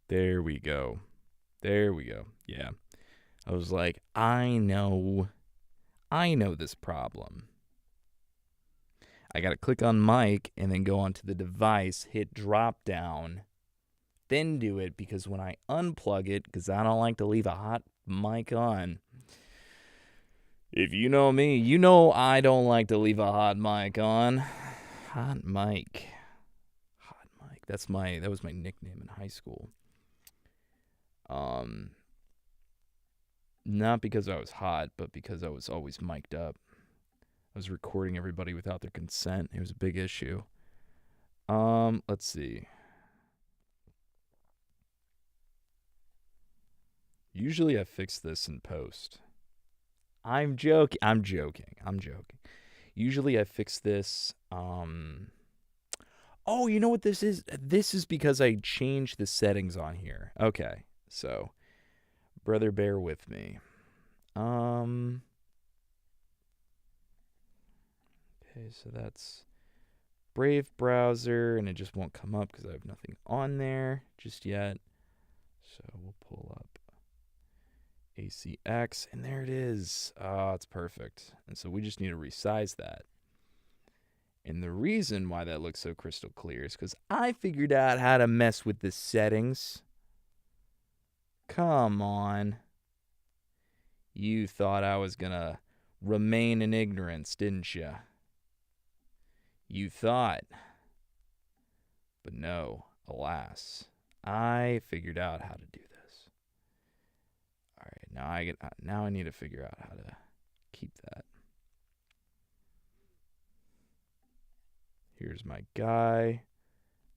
There we go. There we go. Yeah. I was like, I know this problem. I got to click on mic and then go onto the device, hit drop down, then do it, because when I unplug it, because I don't like to leave a hot mic on. If you know me, you know I don't like to leave a hot mic on. Hot mic. Hot mic. That was my nickname in high school. Not because I was hot, but because I was always mic'd up. I was recording everybody without their consent. It was a big issue. Let's see. Usually I fix this in post. I'm joking. Usually I fix this. Oh, you know what this is? This is because I changed the settings on here. Okay, so, brother, bear with me. Okay, so that's Brave browser, and it just won't come up because I have nothing on there just yet. So we'll pull up ACX, and there it is. Oh, it's perfect. And so we just need to resize that. And the reason why that looks so crystal clear is because I figured out how to mess with the settings. Come on. You thought I was going to remain in ignorance, didn't you? You thought. But no, alas, I figured out how to do this. All right, now I need to figure out how to keep that. Here's my guy.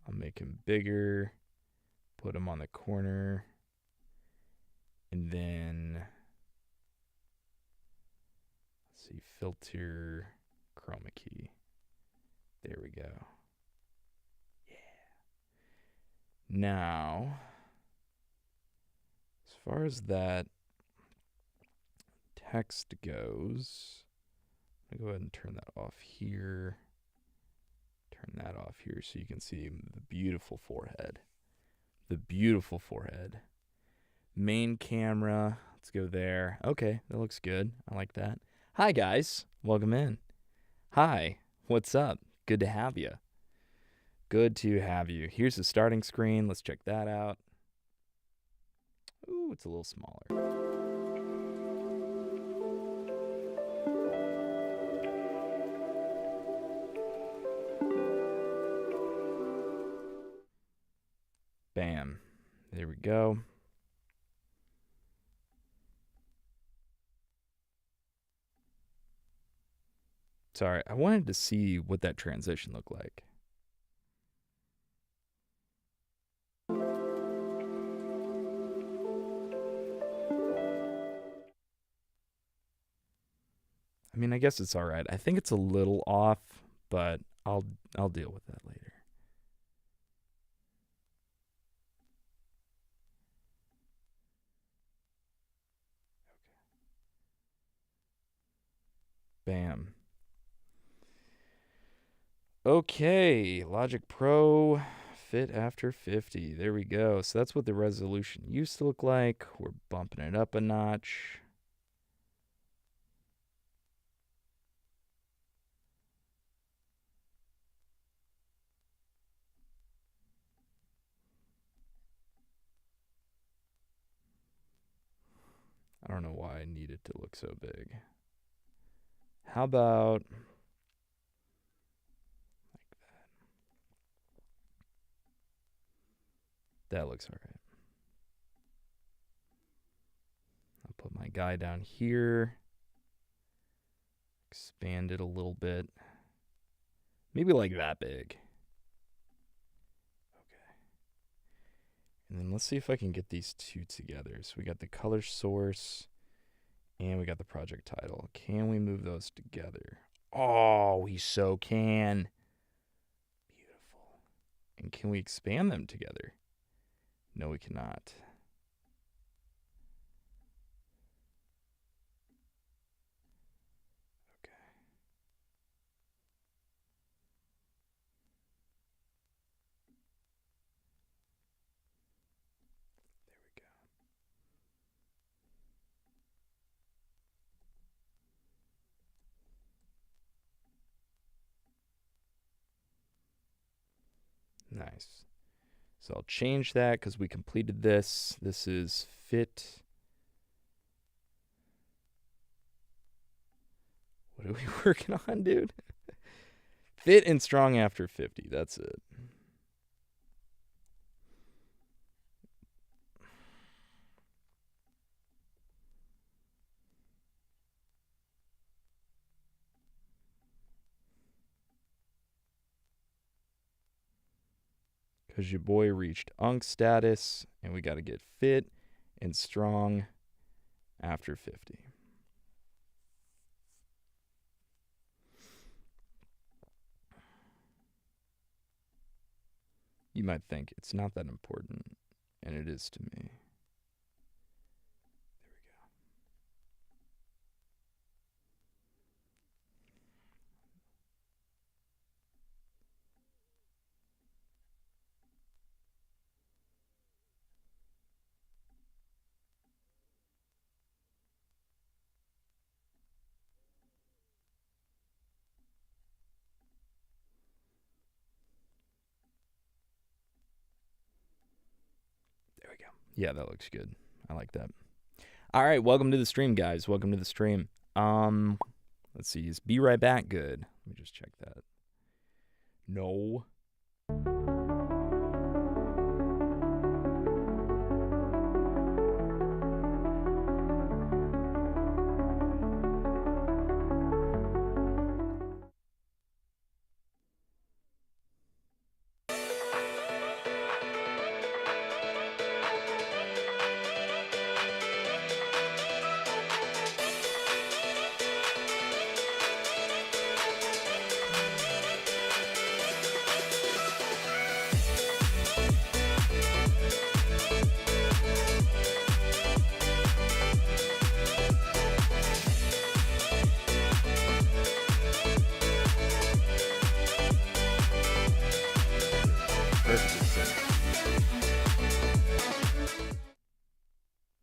I'll make him bigger. Put him on the corner. And then, let's see, filter, chroma key. There we go. Yeah. Now, as far as that text goes, I'm going to go ahead and turn that off here. Turn that off here so you can see the beautiful forehead. The beautiful forehead. Main camera. Let's go there. Okay, that looks good. I like that. Hi, guys. Welcome in. Hi. What's up? Good to have you. Good to have you. Here's the starting screen. Let's check that out. Ooh, it's a little smaller. Bam. There we go. Sorry, I wanted to see what that transition looked like. I mean, I guess it's all right. I think it's a little off, but I'll deal with that later. Bam. Okay, Logic Pro fit after 50. There we go. So that's what the resolution used to look like. We're bumping it up a notch. I don't know why I need it to look so big. How about like that? That looks all right. I'll put my guy down here. Expand it a little bit. Maybe like that big. Okay. And then let's see if I can get these two together. So we got the color source and we got the project title. Can we move those together? Oh, we so can. Beautiful. And can we expand them together? No, we cannot. Okay. Nice. So I'll change that because we completed this. This is fit. What are we working on, dude? Fit and strong after 50. That's it. Because your boy reached UNC status, and we got to get fit and strong after 50. You might think it's not that important, and it is to me. There we go. Yeah, that looks good. I like that. All right, welcome to the stream, guys. Welcome to the stream. Let's see. Is Be Right Back good? Let me just check that. No.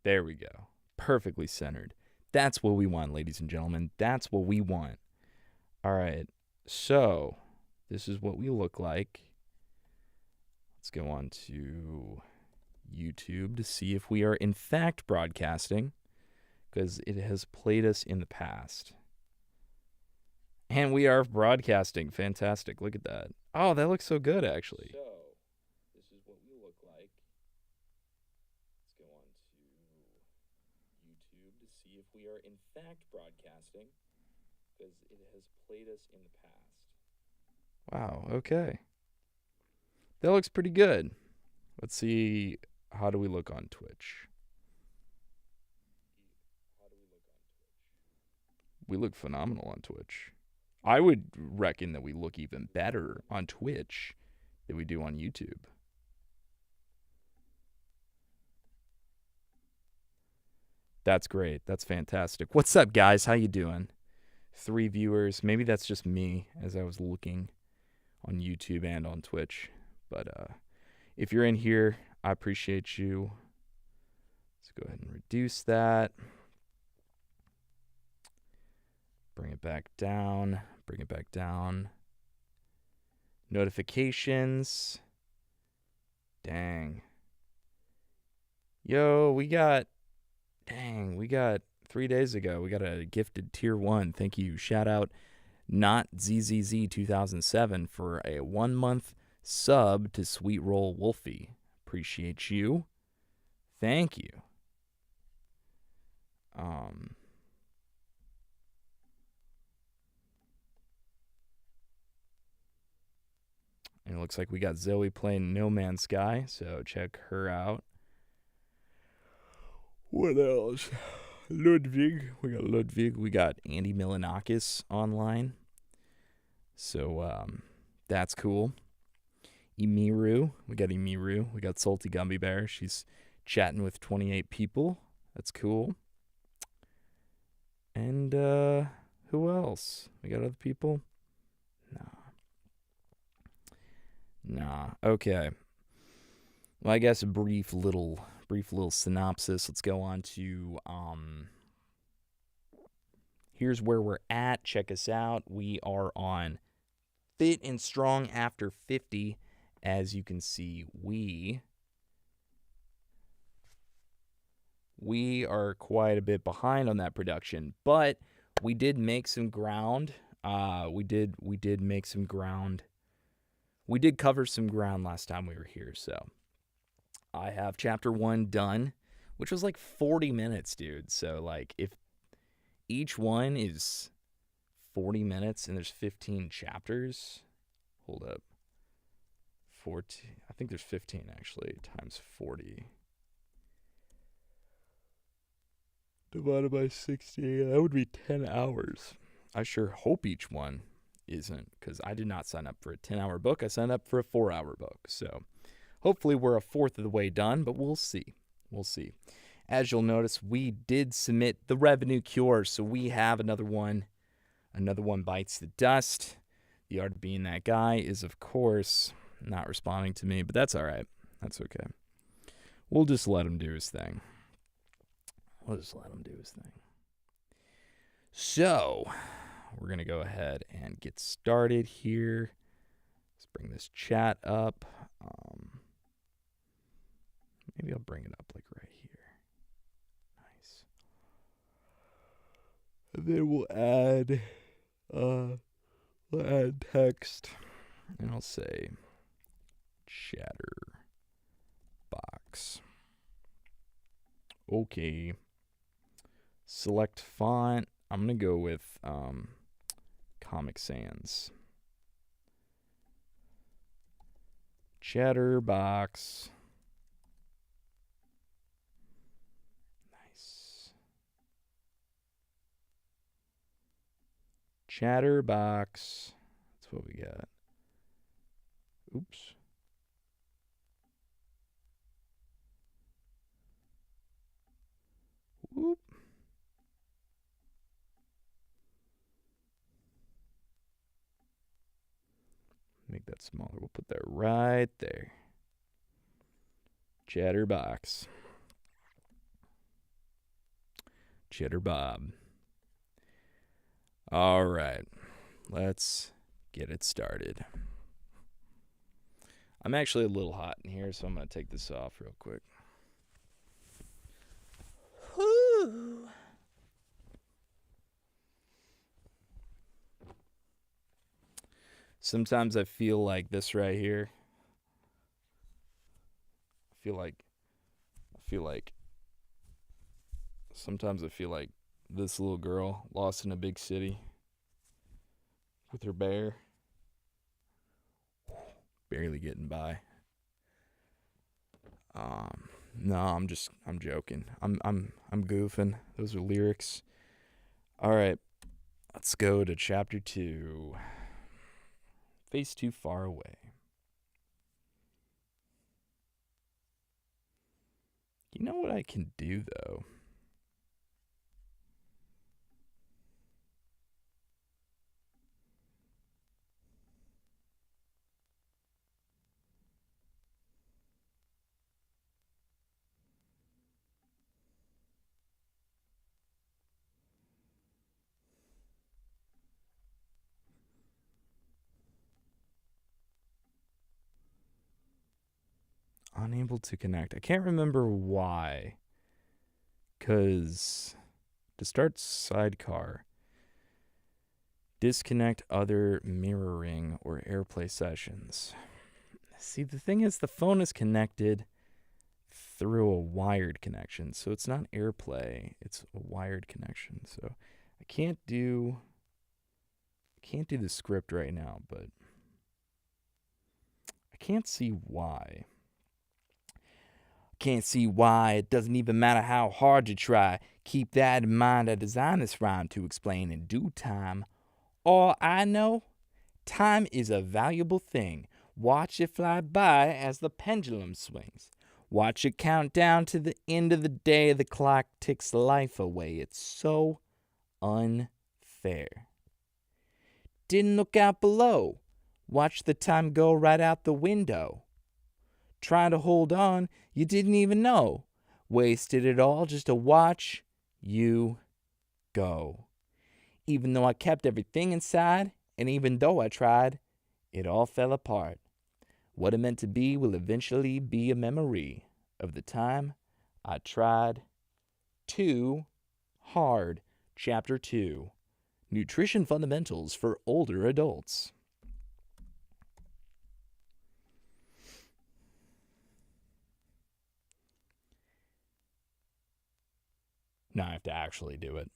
There we go. Perfectly centered. That's what we want, ladies and gentlemen. That's what we want. All right. So, this is what we look like. Let's go on to YouTube to see if we are in fact broadcasting, because it has played us in the past. And we are broadcasting. Fantastic. Look at that. Oh, that looks so good, actually. So, this is what we look like. Let's go on to YouTube to see if we are in fact broadcasting, because it has played us in the past. Wow, okay. That looks pretty good. Let's see, how do we look on Twitch? We look phenomenal on Twitch. I would reckon that we look even better on Twitch than we do on YouTube. That's great. That's fantastic. What's up, guys? How you doing? 3 viewers. Maybe that's just me as I was looking on YouTube and on Twitch. But if you're in here, I appreciate you. Let's go ahead and reduce that. Bring it back down. Bring it back down. Notifications. Dang. Yo, we got 3 days ago, we got a gifted tier 1. Thank you. Shout out Not ZZZ 2007 for a 1-month sub to Sweet Roll Wolfie. Appreciate you. Thank you. And it looks like we got Zoe playing No Man's Sky, so check her out. What else? Ludwig. We got Ludwig. We got Andy Milanakis online. So that's cool. Emiru. We got Emiru. We got Salty Gumby Bear. She's chatting with 28 people. That's cool. And who else? We got other people? Nah. Okay. Well, I guess a brief little synopsis. Let's go on to here's where we're at. Check us out. We are on Fit and Strong After 50, as you can see, we are quite a bit behind on that production, but we did make some ground. We did make some ground. We did cover some ground last time we were here, so I have chapter 1 done, which was like 40 minutes, dude. So like if each one is 40 minutes and there's 15 chapters, hold up. 14, I think there's 15 actually, times 40. Divided by 60, that would be 10 hours. I sure hope each one isn't, because I did not sign up for a 10-hour book. I signed up for a 4-hour book. So hopefully we're a fourth of the way done, but we'll see. We'll see. As you'll notice, we did submit the revenue cure, so we have another one. Another one bites the dust. The art of being that guy is, of course, not responding to me, but that's all right. That's okay. We'll just let him do his thing. So, we're going to go ahead and get started here. Let's bring this chat up. Maybe I'll bring it up like right here. Nice. And then we'll add text. And I'll say chatter box. Okay. Select font. I'm going to go with Comic Sans. Chatterbox. Nice. Chatterbox. That's what we got. Oops. Whoop. Make that smaller. We'll put that right there. Chatterbox. Chitterbob. All right. Let's get it started. I'm actually a little hot in here, so I'm going to take this off real quick. Whew. Sometimes I feel like this right here. Sometimes I feel like this little girl lost in a big city with her bear. Barely getting by. No, I'm joking. I'm goofing. Those are lyrics. All right. Let's go to chapter 2. Face too far away. You know what I can do, though? Unable to connect. I can't remember why. Because to start Sidecar, disconnect other mirroring or AirPlay sessions. See, the thing is, the phone is connected through a wired connection, so it's not AirPlay, it's a wired connection. So I can't do the script right now, but I can't see why. Can't see why. It doesn't even matter how hard you try. Keep that in mind. I designed this rhyme to explain in due time. All I know, time is a valuable thing. Watch it fly by as the pendulum swings. Watch it count down to the end of the day. The clock ticks life away. It's so unfair. Didn't look out below. Watch the time go right out the window. Trying to hold on, you didn't even know. Wasted it all just to watch you go. Even though I kept everything inside, and even though I tried, it all fell apart. What it meant to be will eventually be a memory of the time I tried too hard. Chapter 2, Nutrition Fundamentals for Older Adults. Now I have to actually do it.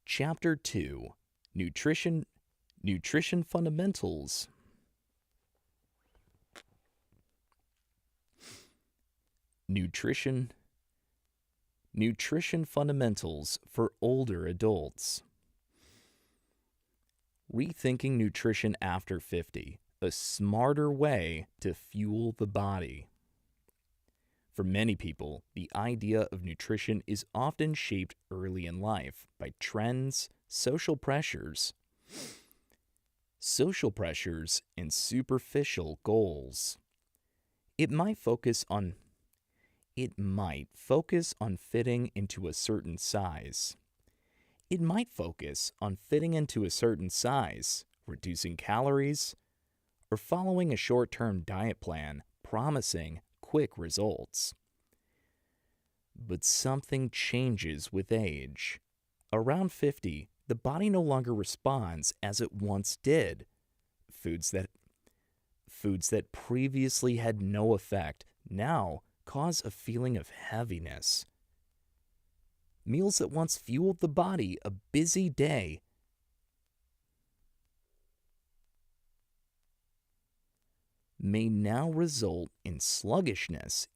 Chapter 2, Nutrition Fundamentals. Nutrition Fundamentals for Older Adults. Rethinking nutrition after 50, a smarter way to fuel the body. For many people, the idea of nutrition is often shaped early in life by trends, social pressures, and superficial goals. It might focus on fitting into a certain size. Reducing calories, or following a short-term diet plan promising quick results. But something changes with age. Around 50, the body no longer responds as it once did. Foods that previously had no effect now cause a feeling of heaviness. Meals that once fueled the body a busy day may now result in sluggishness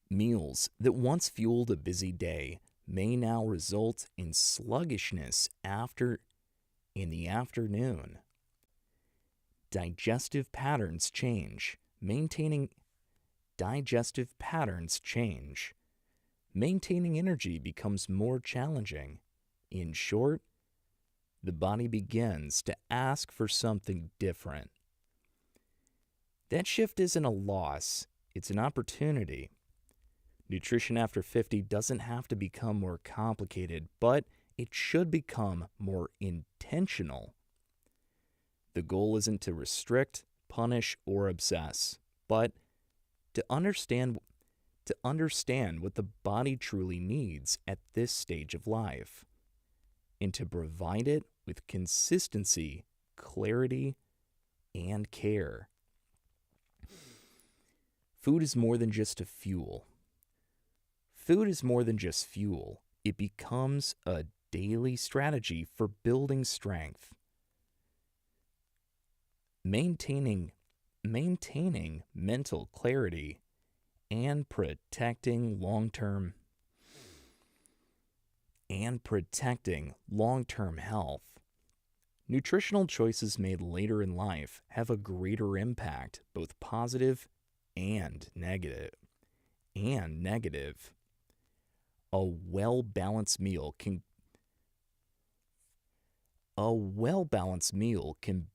Meals that once fueled a busy day may now result in sluggishness in the afternoon. Digestive patterns change. Maintaining energy becomes more challenging. In short, the body begins to ask for something different. That shift isn't a loss, it's an opportunity. Nutrition after 50 doesn't have to become more complicated, but it should become more intentional. The goal isn't to restrict, punish, or obsess, but to understand what the body truly needs at this stage of life, and to provide it with consistency, clarity, and care. Food is more than just fuel. It becomes a daily strategy for building strength, maintaining mental clarity, and protecting long-term health. Nutritional choices made later in life have a greater impact, both positive and negative. A well-balanced meal can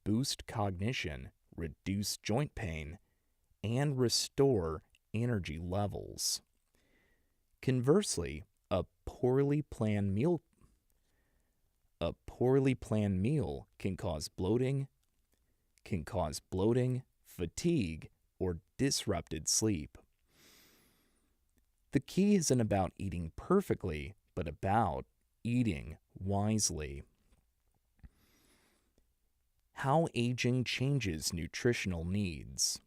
boost cognition, reduce joint pain, and restore energy levels. Conversely, a poorly planned meal can cause bloating, fatigue, or disrupted sleep. The key isn't about eating perfectly, but about eating wisely. How aging changes nutritional needs.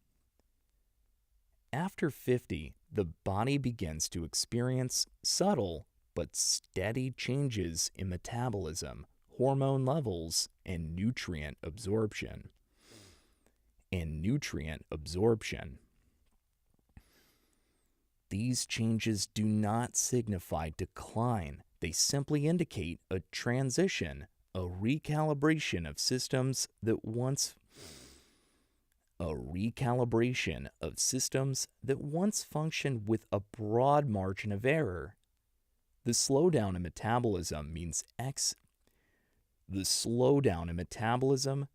After 50, the body begins to experience subtle but steady changes in metabolism, hormone levels, and nutrient absorption. These changes do not signify decline. They simply indicate a transition, a recalibration of systems that once functioned with a broad margin of error. The slowdown in metabolism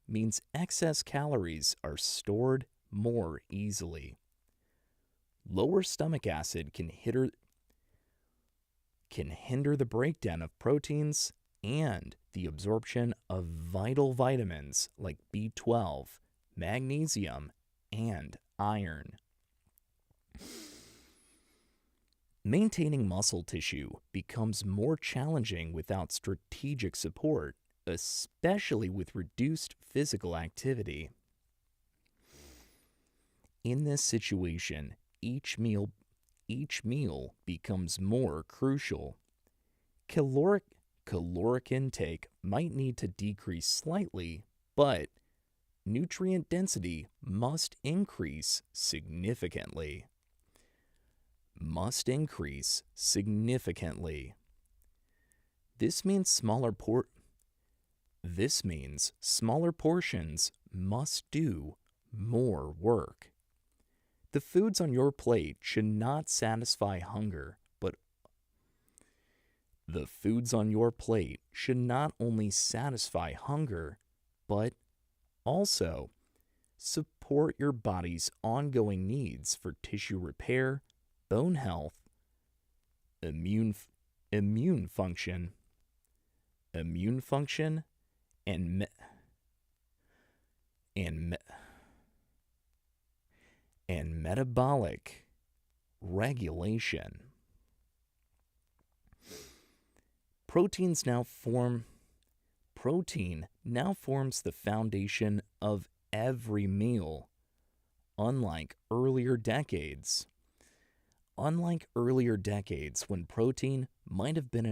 means excess calories are stored more easily. Lower stomach acid can hinder the breakdown of proteins and the absorption of vital vitamins like B12, magnesium, and iron. Maintaining muscle tissue becomes more challenging without strategic support, especially with reduced physical activity. In this situation, each meal becomes more crucial. Caloric intake might need to decrease slightly, but nutrient density must increase significantly. This means smaller portions must do more work. The foods on your plate should not satisfy hunger, but the foods on your plate should not only satisfy hunger, but also support your body's ongoing needs for tissue repair, bone health, immune function, and metabolic regulation. Protein now forms the foundation of every meal. Unlike earlier decades when protein might have been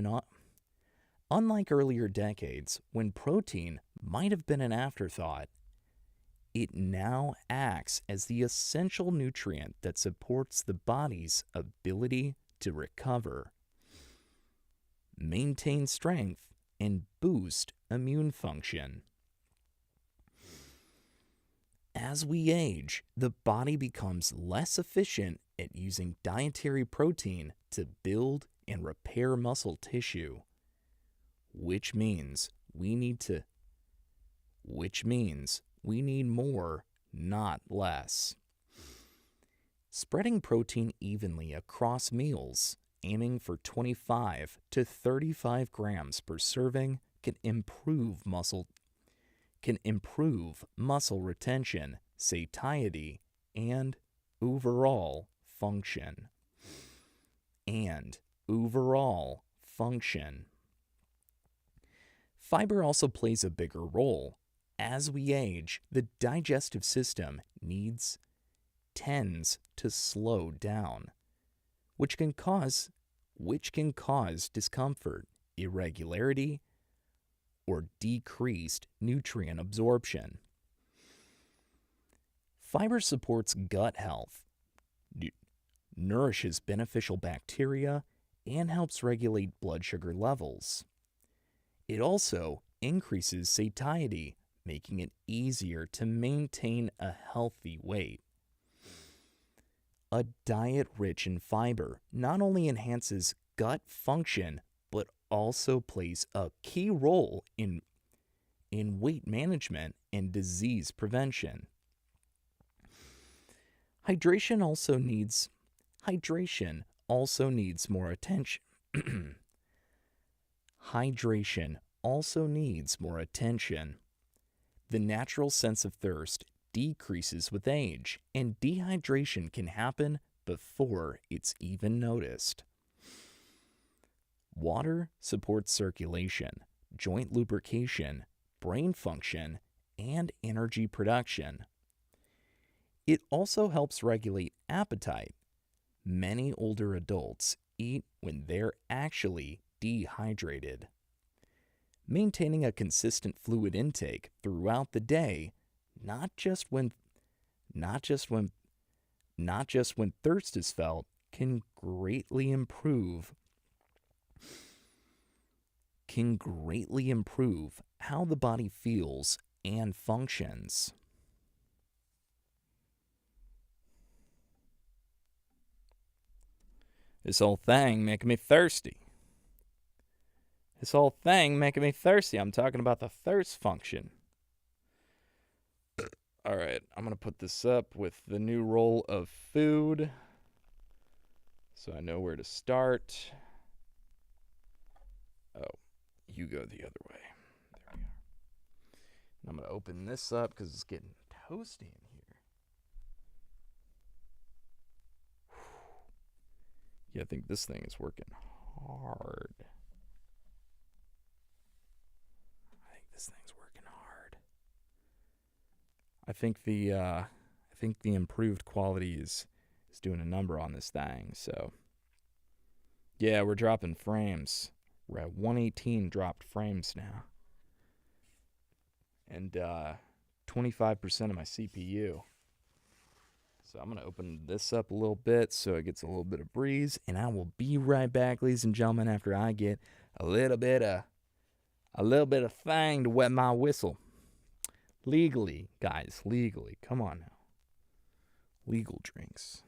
an afterthought, it now acts as the essential nutrient that supports the body's ability to recover, maintain strength, and boost immune function. As we age, the body becomes less efficient at using dietary protein to build and repair muscle tissue, which means we need more, not less. Spreading protein evenly across meals, aiming for 25 to 35 grams per serving, can improve muscle retention, satiety, and overall function. Fiber also plays a bigger role. As we age, the digestive system tends to slow down, which can cause discomfort, irregularity, or decreased nutrient absorption. Fiber supports gut health, nourishes beneficial bacteria, and helps regulate blood sugar levels. It also increases satiety, making it easier to maintain a healthy weight. A diet rich in fiber not only enhances gut function, but also plays a key role in weight management and disease prevention. Hydration also needs more attention. The natural sense of thirst decreases with age, and dehydration can happen before it's even noticed. Water supports circulation, joint lubrication, brain function, and energy production. It also helps regulate appetite. Many older adults eat when they're actually dehydrated. Maintaining a consistent fluid intake throughout the day, not just when thirst is felt, can greatly improve how the body feels and functions. This whole thing making me thirsty. I'm talking about the thirst function. All right, I'm going to put this up with the new roll of food so I know where to start. Oh, you go the other way. There we are. And I'm going to open this up because it's getting toasty in here. Yeah, I think this thing is working hard. I think the improved quality is doing a number on this thing. So yeah, we're dropping frames. We're at 118 dropped frames now, and 25% of my CPU. So I'm gonna open this up a little bit so it gets a little bit of breeze, and I will be right back, ladies and gentlemen, after I get a little bit of thing to wet my whistle. Legally, guys, legally. Come on now. Legal drinks.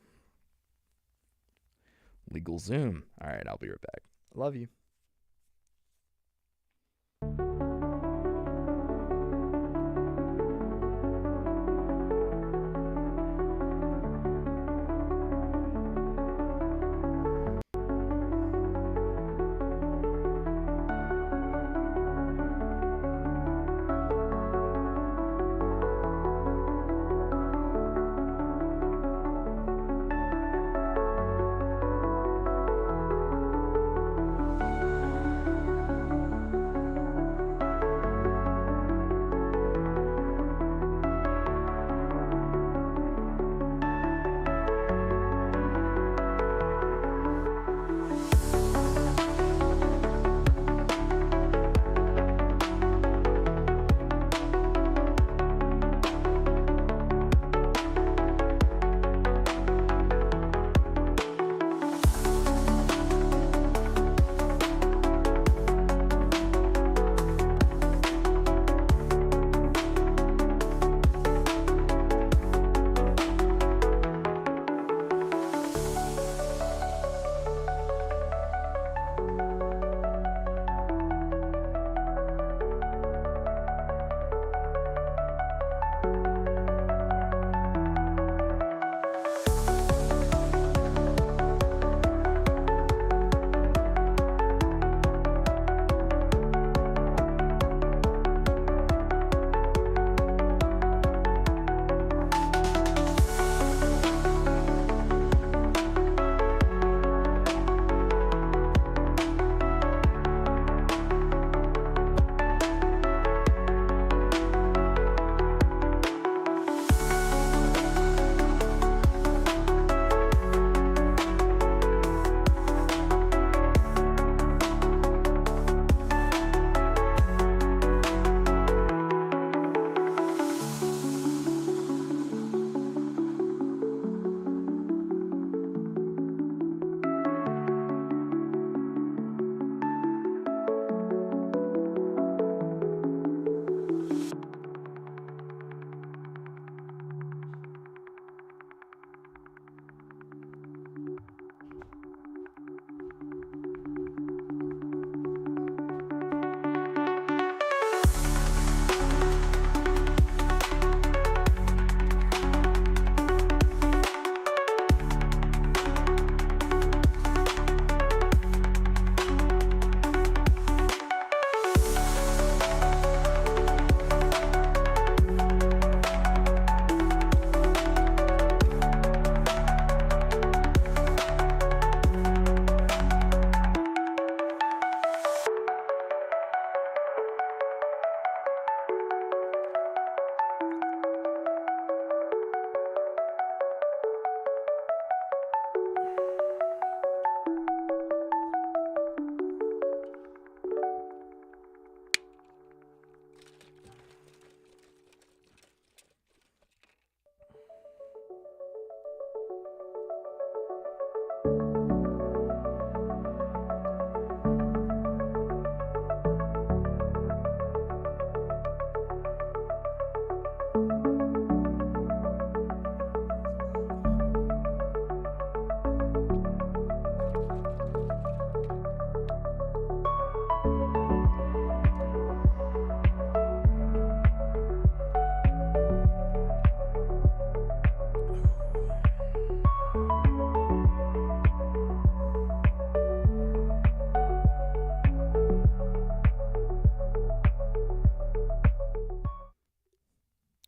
Legal Zoom. All right, I'll be right back. Love you.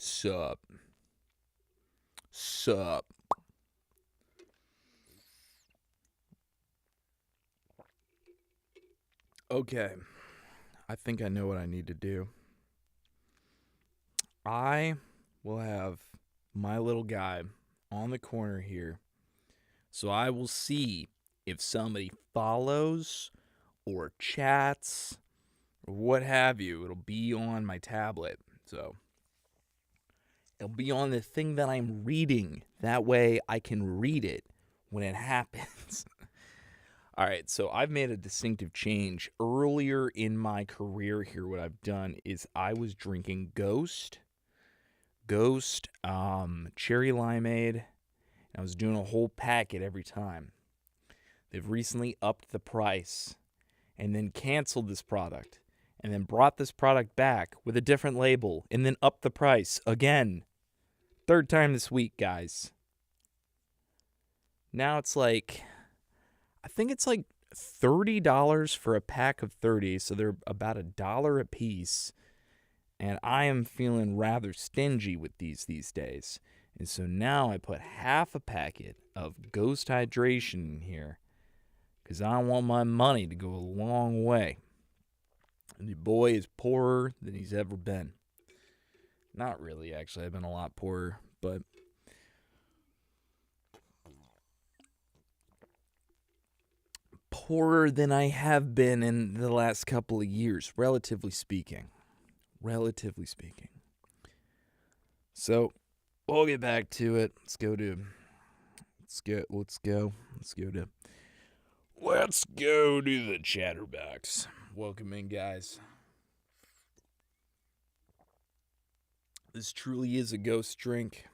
Sup. Sup. Okay. I think I know what I need to do. I will have my little guy on the corner here. So I will see if somebody follows or chats or what have you. It'll be on my tablet. So it'll be on the thing that I'm reading. That way I can read it when it happens. All right, so I've made a distinctive change. Earlier in my career here, what I've done is I was drinking Ghost, Cherry Limeade. I was doing a whole packet every time. They've recently upped the price and then canceled this product and then brought this product back with a different label and then upped the price again. Third time this week, guys. Now it's like, I think it's like $30 for a pack of 30, so they're about $1 a piece. And I am feeling rather stingy with these days. And so now I put half a packet of Ghost Hydration in here because I want my money to go a long way. And the boy is poorer than he's ever been. Not really, actually. I've been a lot poorer, but poorer than I have been in the last couple of years, relatively speaking. So, we'll get back to it. Let's go to the chatterbox. Welcome in, guys. This truly is a ghost drink.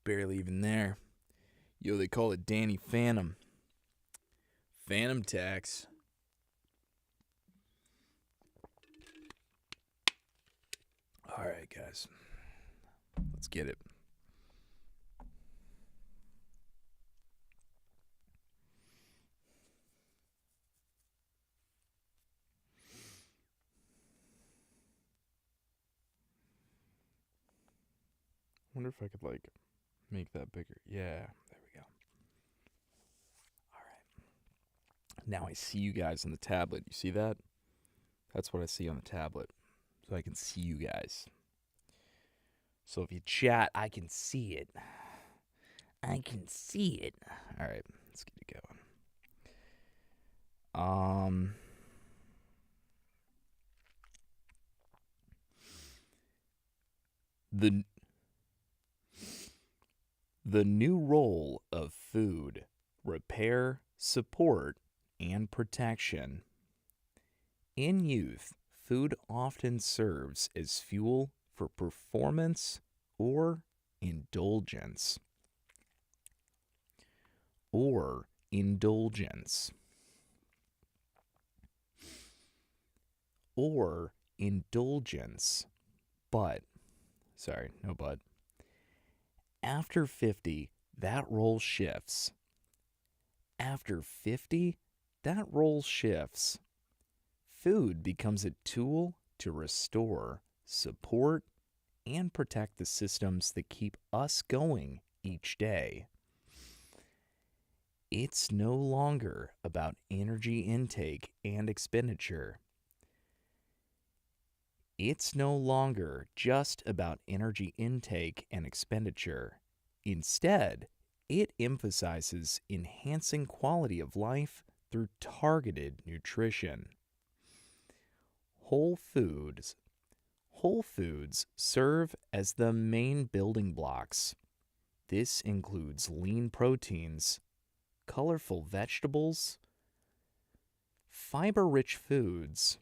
Barely even there. Yo, they call it Danny Phantom. Phantom tax. All right, guys. Let's get it. Wonder if I could, make that bigger. Yeah, there we go. All right. Now I see you guys on the tablet. You see that? That's what I see on the tablet. So I can see you guys. So if you chat, I can see it. All right, let's get it going. The new role of food: repair, support, and protection. In youth, food often serves as fuel for performance or indulgence. But, no but. After 50, that role shifts. Food becomes a tool to restore, support, and protect the systems that keep us going each day. It's no longer about energy intake and expenditure. It's no longer just about energy intake and expenditure. Instead, it emphasizes enhancing quality of life through targeted nutrition. Whole foods serve as the main building blocks. This includes lean proteins, colorful vegetables, fiber-rich foods,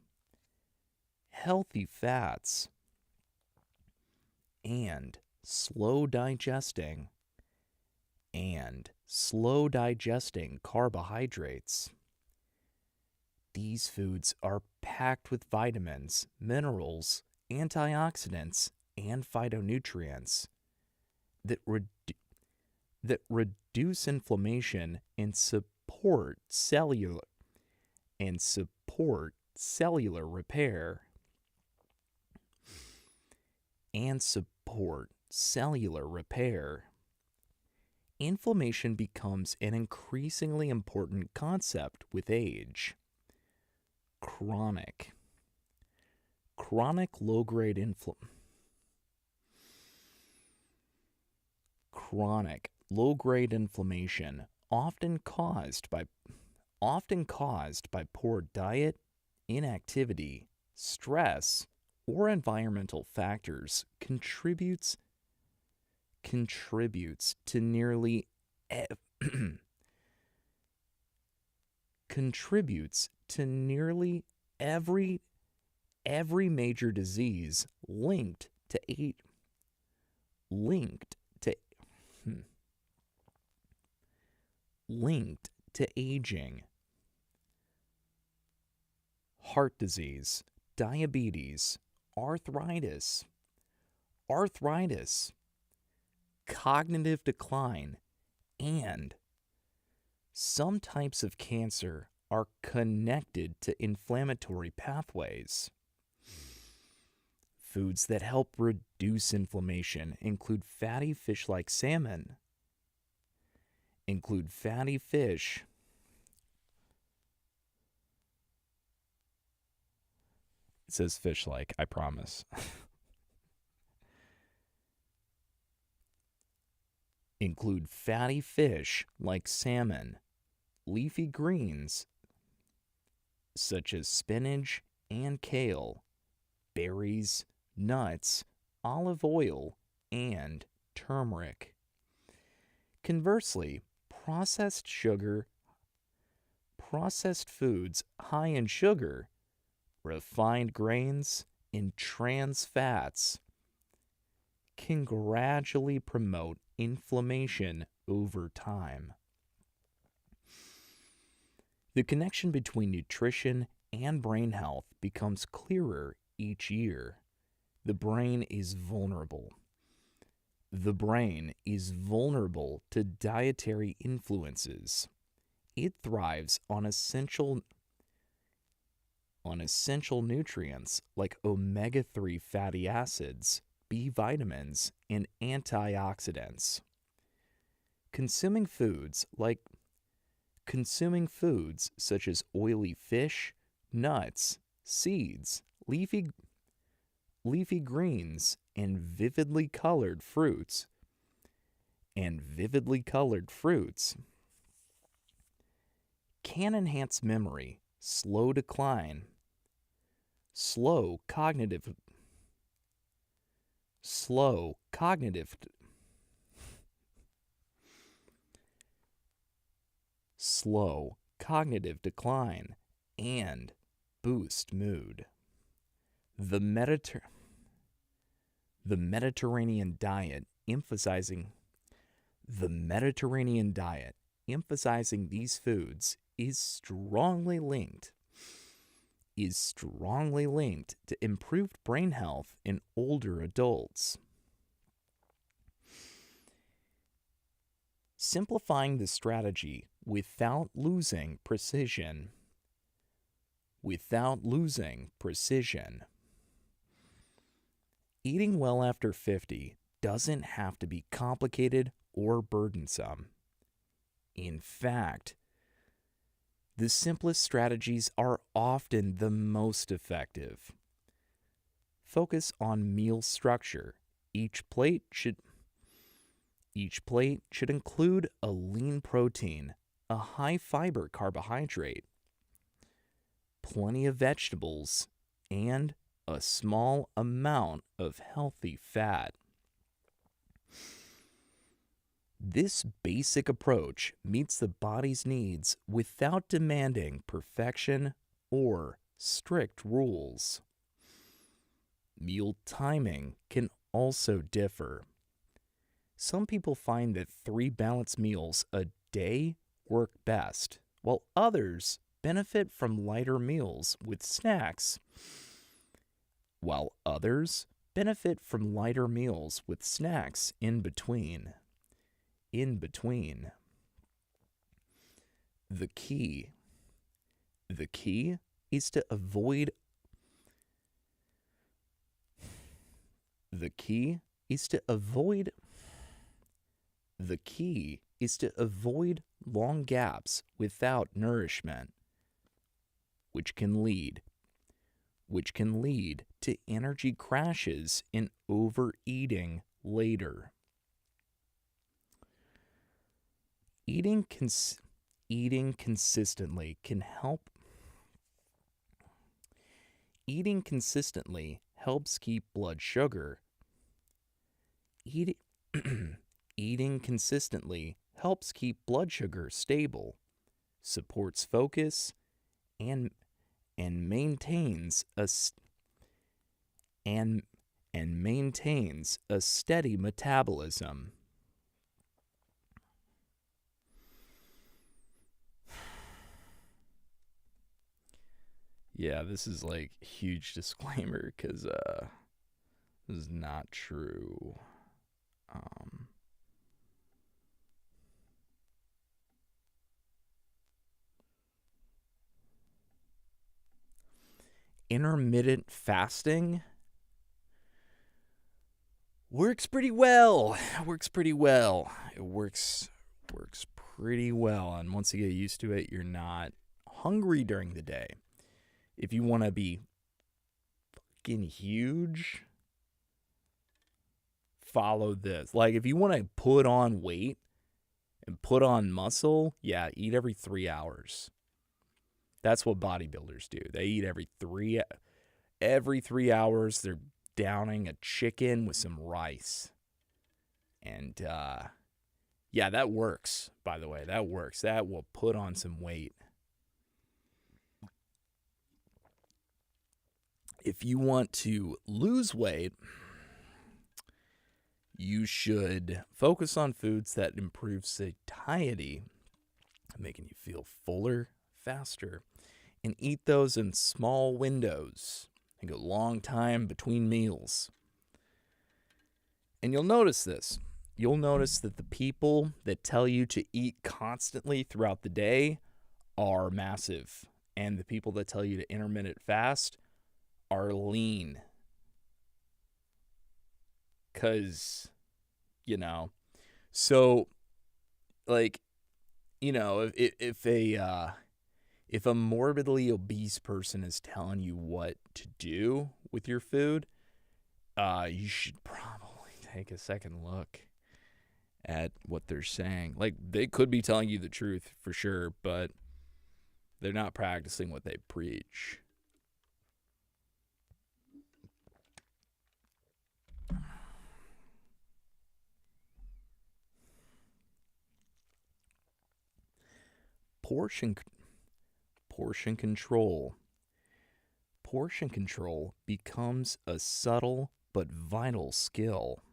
healthy fats, and slow digesting carbohydrates. These foods are packed with vitamins, minerals, antioxidants, and phytonutrients that reduce inflammation and support cellular repair. and support cellular repair. Inflammation becomes an increasingly important concept with age. Chronic low-grade inflammation, often caused by poor diet, inactivity, stress, or environmental factors, contributes to nearly every major disease linked to aging. Heart disease, diabetes, arthritis, cognitive decline, and some types of cancer are connected to inflammatory pathways. Foods that help reduce inflammation include fatty fish like salmon. It says fish like, I promise. Include fatty fish like salmon, leafy greens such as spinach and kale, berries, nuts, olive oil, and turmeric. Conversely, processed foods high in sugar, refined grains, and trans fats can gradually promote inflammation over time. The connection between nutrition and brain health becomes clearer each year. The brain is vulnerable to dietary influences. It thrives on essential nutrients like omega-3 fatty acids, B vitamins, and antioxidants. Consuming foods such as oily fish, nuts, seeds, leafy greens, and vividly colored fruits can enhance memory, slow cognitive decline, and boost mood. The Mediterranean diet emphasizing these foods is strongly linked to improved brain health in older adults. Simplifying the strategy without losing precision. Eating well after 50 doesn't have to be complicated or burdensome. In fact, the simplest strategies are often the most effective. Focus on meal structure. Each plate should include a lean protein, a high fiber carbohydrate, plenty of vegetables, and a small amount of healthy fat. This basic approach meets the body's needs without demanding perfection or strict rules. Meal timing can also differ. Some people find that 3 balanced meals a day work best, while others benefit from lighter meals with snacks. In between. The key is to avoid The key is to avoid long gaps without nourishment, which can lead to energy crashes and overeating later. Eating consistently helps keep blood sugar. Eating consistently helps keep blood sugar stable, supports focus, and maintains a steady metabolism. Yeah, this is like a huge disclaimer because this is not true. Intermittent fasting works pretty well. It works pretty well. And once you get used to it, you're not hungry during the day. If you want to be fucking huge, follow this. Like, if you want to put on weight and put on muscle, yeah, eat every 3 hours. That's what bodybuilders do. They eat every 3 hours. They're downing a chicken with some rice. And yeah, that works, by the way. That works. That will put on some weight. If you want to lose weight, you should focus on foods that improve satiety, making you feel fuller faster, and eat those in small windows and a long time between meals. And you'll notice this. You'll notice that the people that tell you to eat constantly throughout the day are massive, and the people that tell you to intermittent fast are lean. Because, so, like, if a morbidly obese person is telling you what to do with your food, you should probably take a second look at what they're saying. Like, they could be telling you the truth for sure, but they're not practicing what they preach. Portion control. Portion control becomes a subtle but vital skill.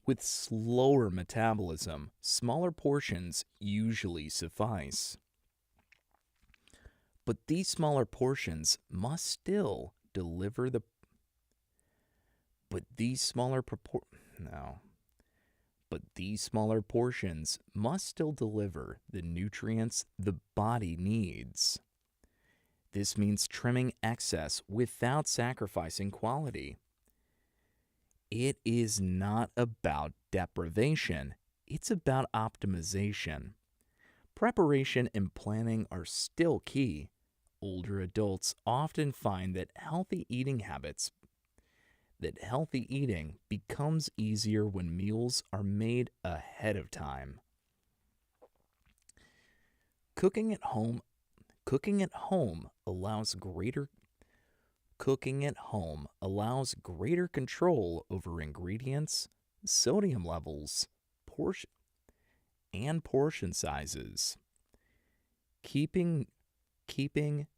With slower metabolism, smaller portions usually suffice. But these smaller portions must still deliver the nutrients the body needs. This means trimming excess without sacrificing quality. It is not about deprivation, it's about optimization. Preparation and planning are still key. Older adults often find that healthy eating becomes easier when meals are made ahead of time. Cooking at home allows greater control over ingredients, sodium levels, portion sizes. Keeping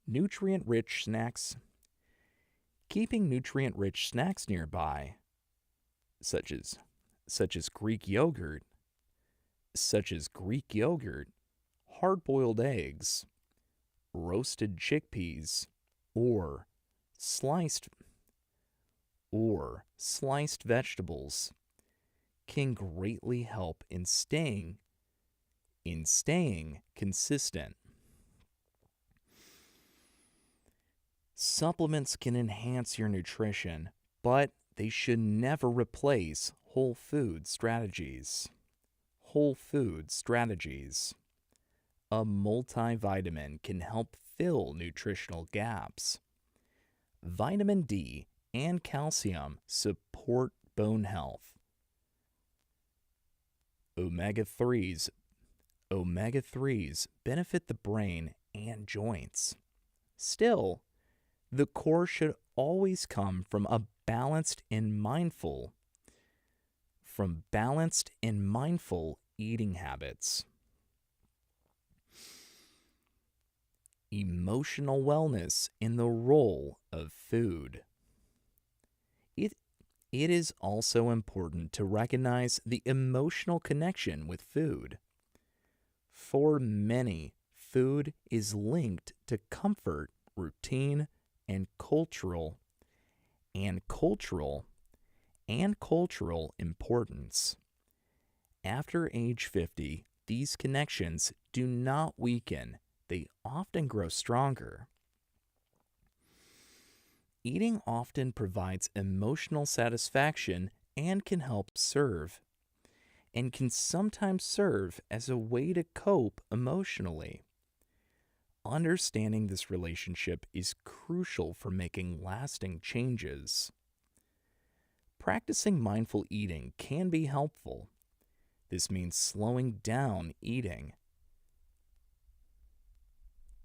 nutrient-rich snacks nearby, such as Greek yogurt, hard-boiled eggs, roasted chickpeas, or sliced vegetables, can greatly help in staying consistent. Supplements can enhance your nutrition, but they should never replace whole food strategies. Whole food strategies. A multivitamin can help fill nutritional gaps. Vitamin D and calcium support bone health. Omega-3s benefit the brain and joints. Still, the core should always come from balanced and mindful eating habits. Emotional wellness in the role of food. It is also important to recognize the emotional connection with food. For many, food is linked to comfort, routine, and cultural importance. After age 50, these connections do not weaken, they often grow stronger. Eating often provides emotional satisfaction and can sometimes serve as a way to cope emotionally. Understanding this relationship is crucial for making lasting changes. Practicing mindful eating can be helpful. This means slowing down eating,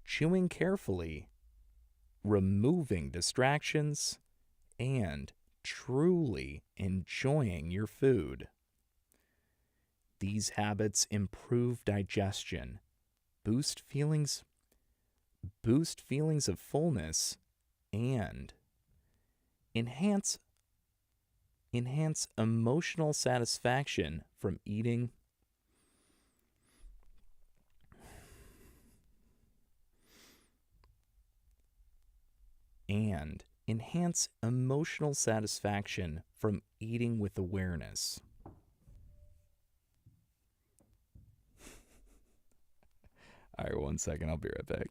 chewing carefully, removing distractions, and truly enjoying your food. These habits improve digestion, boost feelings of fullness, and enhance emotional satisfaction from eating. With awareness. All right, 1 second. I'll be right back.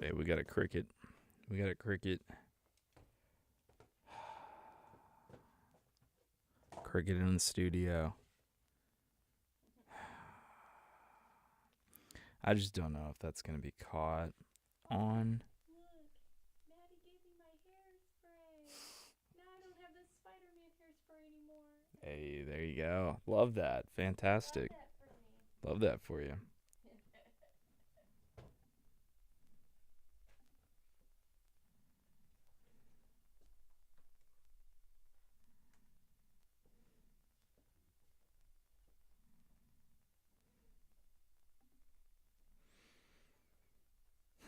Hey, we got a cricket. We got a cricket. Cricket in the studio. I just don't know if that's going to be caught on. Look, Maddie gave me my hairspray. Now I don't have the Spider-Man hairspray anymore. Hey, there you go. Love that. Fantastic. Love that for me. Love that for you.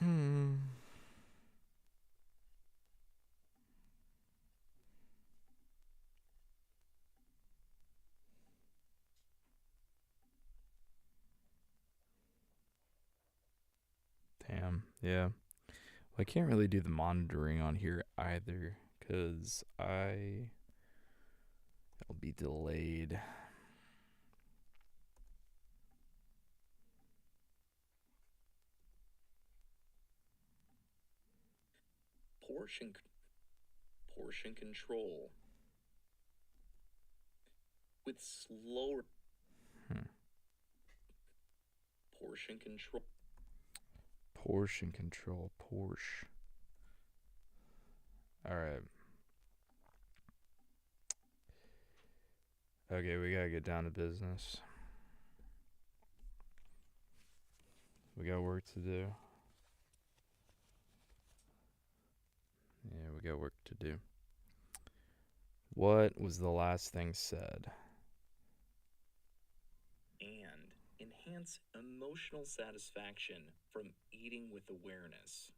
Hmm. Damn. Yeah. Well, I can't really do the monitoring on here either because I'll be delayed. Portion control with slower portion control. Portion control. Porsche. All right. Okay, we gotta get down to business. We got work to do. Yeah, we got work to do. What was the last thing said? And enhance emotional satisfaction from eating with awareness.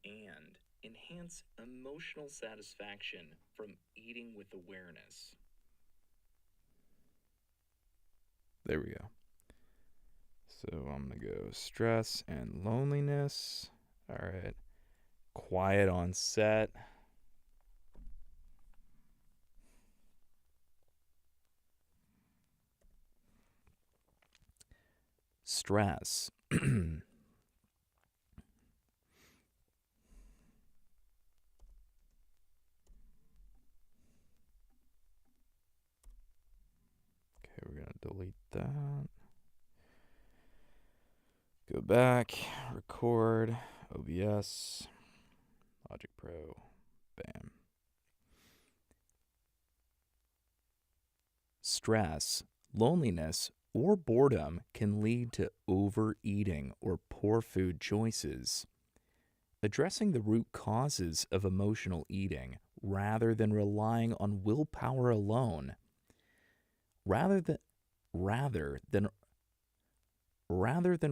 And enhance emotional satisfaction from eating with awareness. There we go. So I'm going to go stress and loneliness. All right. Quiet on set. Stress. Okay, we're going to delete that. Go back, record, OBS, Logic Pro, bam. Stress, loneliness, or boredom can lead to overeating or poor food choices. Addressing the root causes of emotional eating rather than relying on willpower alone, rather than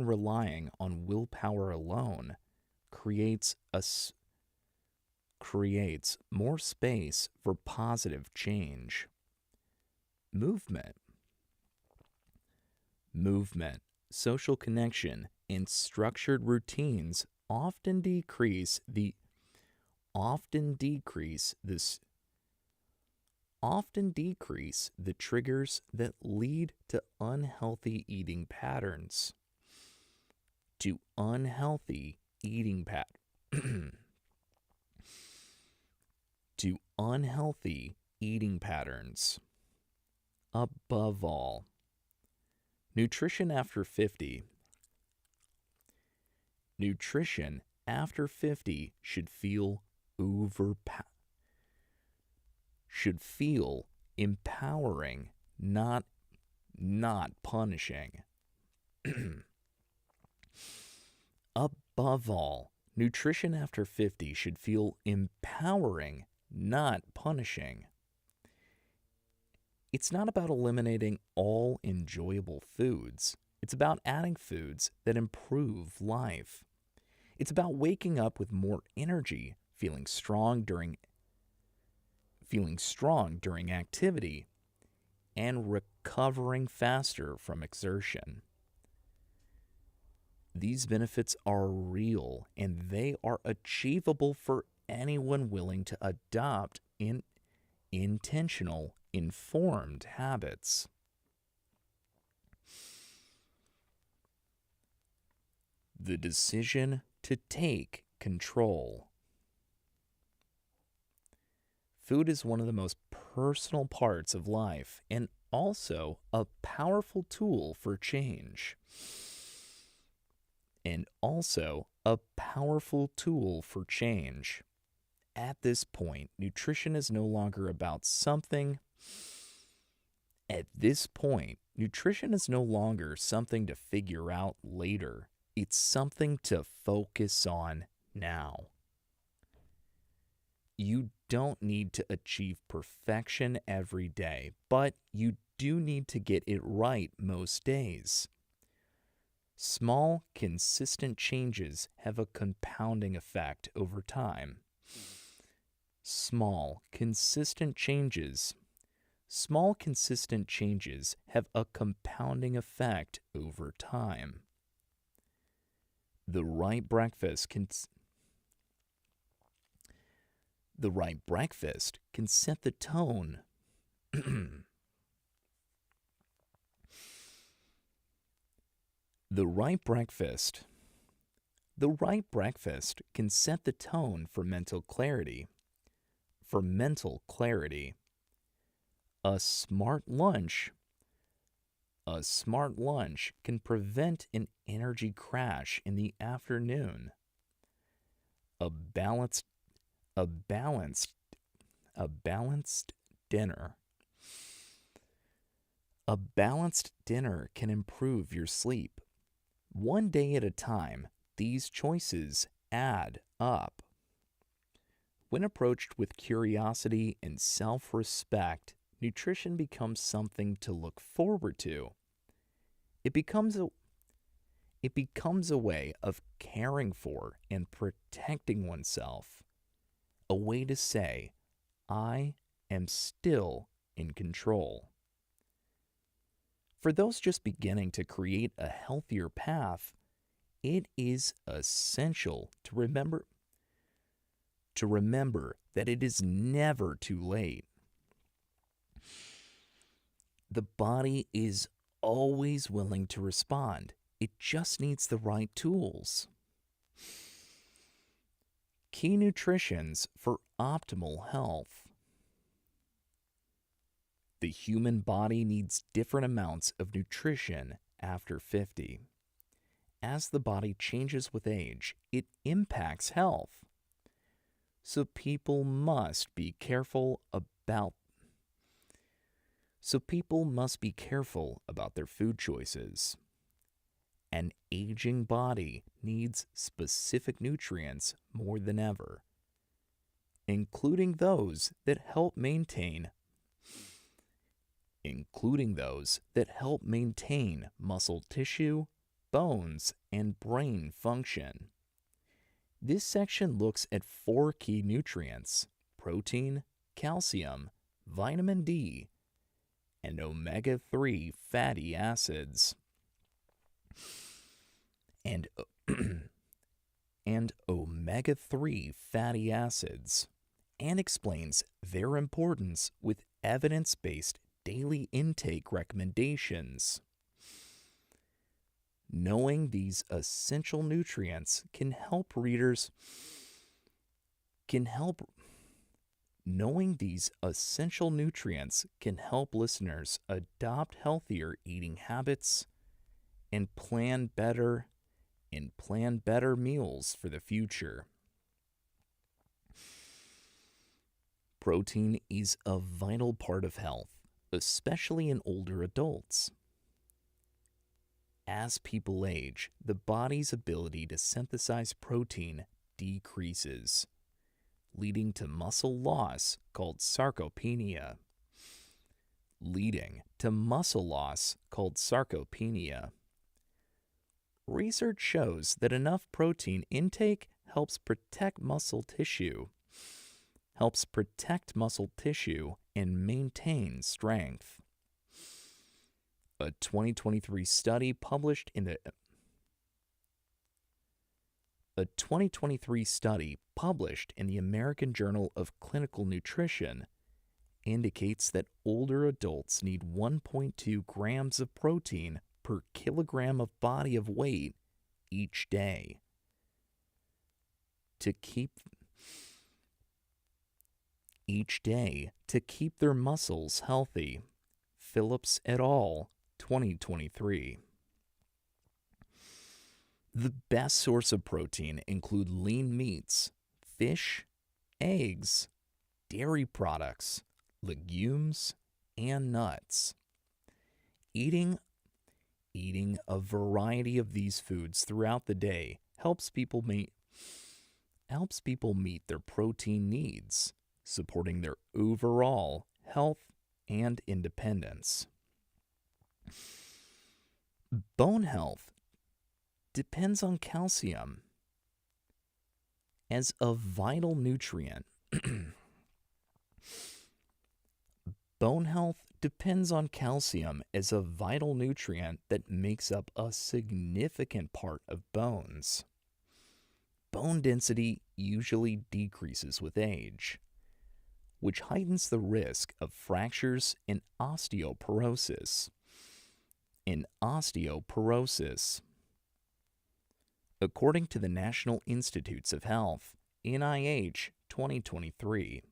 relying on willpower alone, creates more space for positive change. Movement, social connection, and structured routines often decrease the triggers that lead to unhealthy eating patterns. Above all, nutrition after 50 should feel empowering, not punishing. Above all, nutrition after 50 should feel empowering, not punishing. It's not about eliminating all enjoyable foods. It's about adding foods that improve life. It's about waking up with more energy, feeling strong during activity, and recovering faster from exertion. These benefits are real and they are achievable for anyone willing to adopt intentional, informed habits. The decision to take control. Food is one of the most personal parts of life and also a powerful tool for change. At this point, nutrition is no longer about something. Nutrition is no longer something to figure out later. It's something to focus on now. You don't need to achieve perfection every day, but you do need to get it right most days. Small, consistent changes have a compounding effect over time. Small, consistent changes have a compounding effect over time. The right breakfast can set the tone. The right breakfast can set the tone for mental clarity. A smart lunch can prevent an energy crash in the afternoon. A balanced dinner. A balanced dinner can improve your sleep. One day at a time, these choices add up. When approached with curiosity and self-respect, nutrition becomes something to look forward to. It becomes a way of caring for and protecting oneself. A way to say, I am still in control. For those just beginning to create a healthier path, it is essential to remember that it is never too late. The body is always willing to respond. It just needs the right tools. Key nutritions for optimal health. The human body needs different amounts of nutrition after 50. As the body changes with age, it impacts health. So people must be careful about their food choices. An aging body needs specific nutrients more than ever, including those that help maintain muscle tissue, bones, and brain function. This section looks at 4 key nutrients: protein, calcium, vitamin D, and omega-3 fatty acids. And omega-3 fatty acids, and explains their importance with evidence-based daily intake recommendations. Knowing these essential nutrients can help listeners adopt healthier eating habits and plan better meals for the future. Protein is a vital part of health, especially in older adults. As people age, the body's ability to synthesize protein decreases, leading to muscle loss called sarcopenia. Research shows that enough protein intake helps protect muscle tissue and maintain strength. A 2023 study published in the A 2023 study published in the American Journal of Clinical Nutrition indicates that older adults need 1.2 grams of protein per kilogram of body of weight each day to keep their muscles healthy. Phillips et al., 2023. The best source of protein include lean meats, fish, eggs, dairy products, legumes, and nuts. Eating a variety of these foods throughout the day helps people meet their protein needs, supporting their overall health and independence. Bone health depends on calcium as a vital nutrient. Bone health depends on calcium as a vital nutrient that makes up a significant part of bones. Bone density usually decreases with age, which heightens the risk of fractures and osteoporosis. According to the National Institutes of Health, NIH 2023,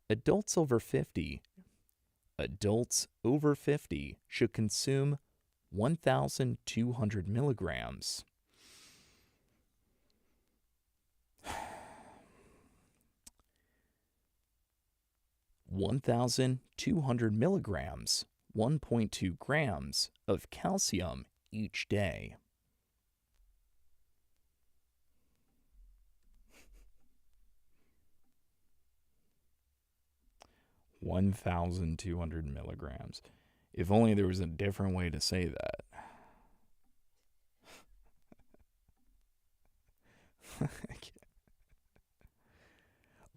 adults over 50 should consume 1,200 milligrams. 1,200 milligrams, 1.2 grams of calcium each day. $1,200 milligrams. If only there was a different way to say that.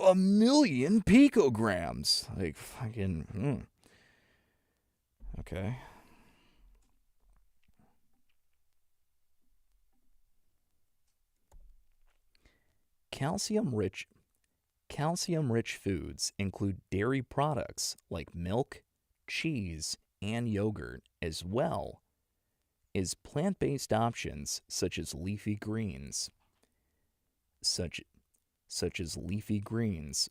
A million picograms. Like fucking. Okay. Calcium-rich foods include dairy products like milk, cheese, and yogurt, as well as plant-based options such as leafy greens. Such as leafy greens,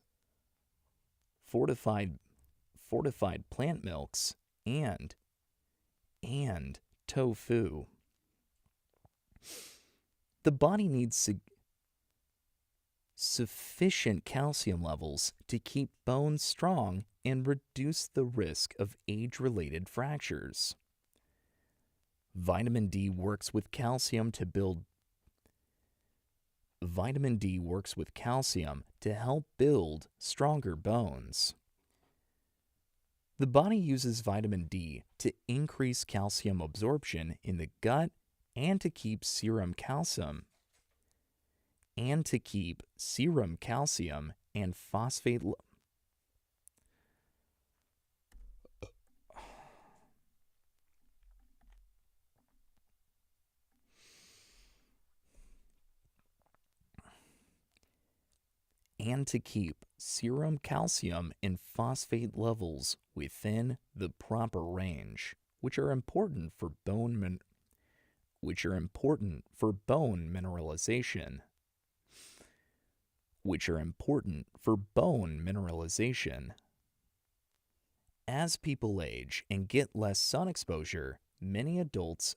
fortified plant milks, and tofu. The body needs sufficient calcium levels to keep bones strong and reduce the risk of age-related fractures. Vitamin D works with calcium to help build stronger bones. The body uses vitamin D to increase calcium absorption in the gut and to keep serum calcium and phosphate levels within the proper range, which are important for bone mineralization. As people age and get less sun exposure, many adults